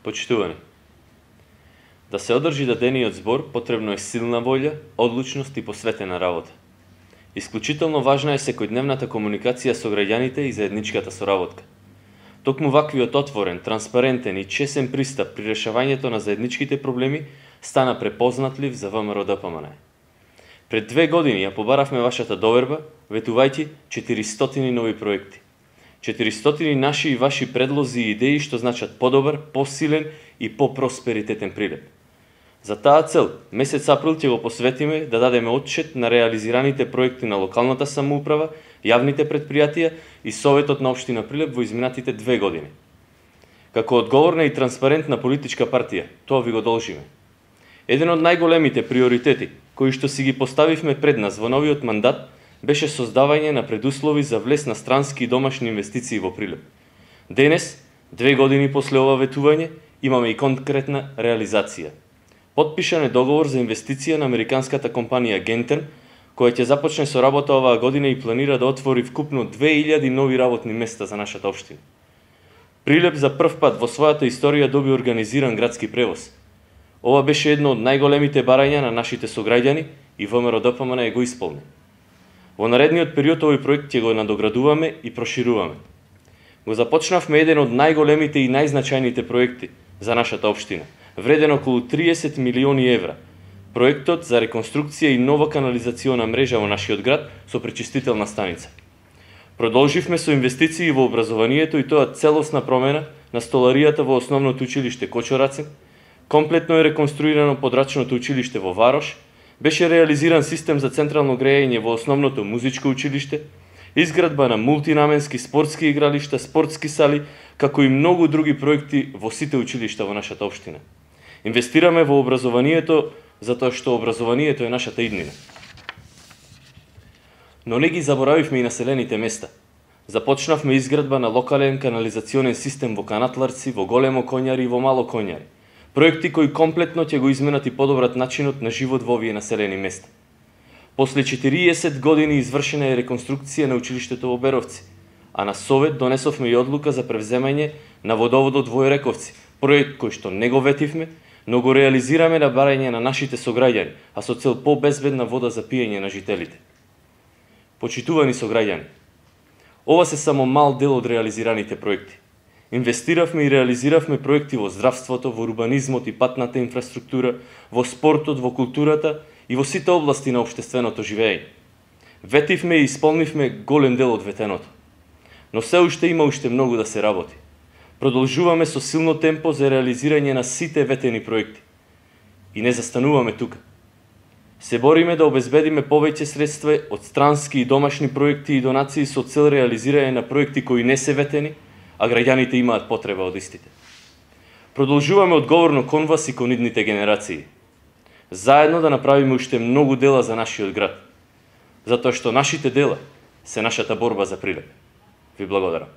Почитувани. Да се одржи дадениот збор, потребно е силна волја, одлучност и посветена работа. Исклучително важна е секојдневната комуникација со граѓаните и заедничката соработка. Токму ваквиот отворен, транспарентен и чесен пристап при решавањето на заедничките проблеми стана препознатлив за ВМРО-ДПМН. Пред 2 години ја побаравме вашата доверба, ветувајќи 400 нови проекти. 400 наши и ваши предлози и идеи што значат подобар, посилен и попросперитетен Прилеп. За таа цел, месец април ќе го посветиме да дадеме отчет на реализираните проекти на локалната самоуправа, јавните предпријатија и Советот на општина Прилеп во изминатите 2 години. Како одговорна и транспарентна политичка партија, тоа ви го должиме. Еден од најголемите приоритети кои што си ги поставивме пред нас во новиот мандат беше создавање на предуслови за влез на странски и домашни инвестиции во Прилеп. Денес, 2 години после ова ветување, имаме и конкретна реализација. Потпишан е договор за инвестиција на американската компанија Genten, која ќе започне со работа оваа година и планира да отвори вкупно 2000 нови работни места за нашата општина. Прилеп за прв пат во својата историја доби организиран градски превоз. Ова беше едно од најголемите барања на нашите сограѓани и ВМРО-ДПМН го исполни. Во наредниот период овој проект ќе го надоградуваме и прошируваме. Го започнавме еден од најголемите и најзначајните проекти за нашата општина, вреден околу 30 милиони евра. Проектот за реконструкција и нова канализациона мрежа во нашиот град со пречистителна станица. Продолживме со инвестиции во образованието и тоа целосна промена на столаријата во основното училиште Кочорацин, комплетно е реконструирано подрачното училиште во Варош, беше реализиран систем за централно грејење во основното музичко училиште, изградба на мултинаменски спортски игралишта, спортски сали, како и многу други проекти во сите училишта во нашата општина. Инвестираме во образованието затоа што образованието е нашата иднина. Но не ги заборавивме и населените места. Започнавме изградба на локален канализационен систем во Канатларци, во Големо Коњари и во Мало Коњари. Проекти кои комплетно ќе го изменат и подобрат начинот на живот во овие населени места. После 40 години извршена е реконструкција на училиштето во Беровци, а на Совет донесовме и одлука за превземање на водоводот во Ерековци, проект кој што не го ветивме, но го реализираме на барање на нашите сограѓани, а со цел побезбедна вода за пиење на жителите. Почитувани сограѓани, ова се само мал дел од реализираните проекти. Инвестиравме и реализиравме проекти во здравството, во урбанизмот и патната инфраструктура, во спортот, во културата и во сите области на општественото живење. Ветивме и исполнивме голем дел од ветеното. Но се уште има многу да се работи. Продолжуваме со силно темпо за реализирање на сите ветени проекти. И не застануваме тука. Се бориме да обезбедиме повеќе средства од странски и домашни проекти и донации со цел реализирање на проекти кои не се ветени, а граѓаните имаат потреба од истите. Продолжуваме одговорно кон вас и кон идните генерации. Заедно да направиме уште многу дела за нашиот град, затоа што нашите дела се нашата борба за Прилеп. Ви благодарам.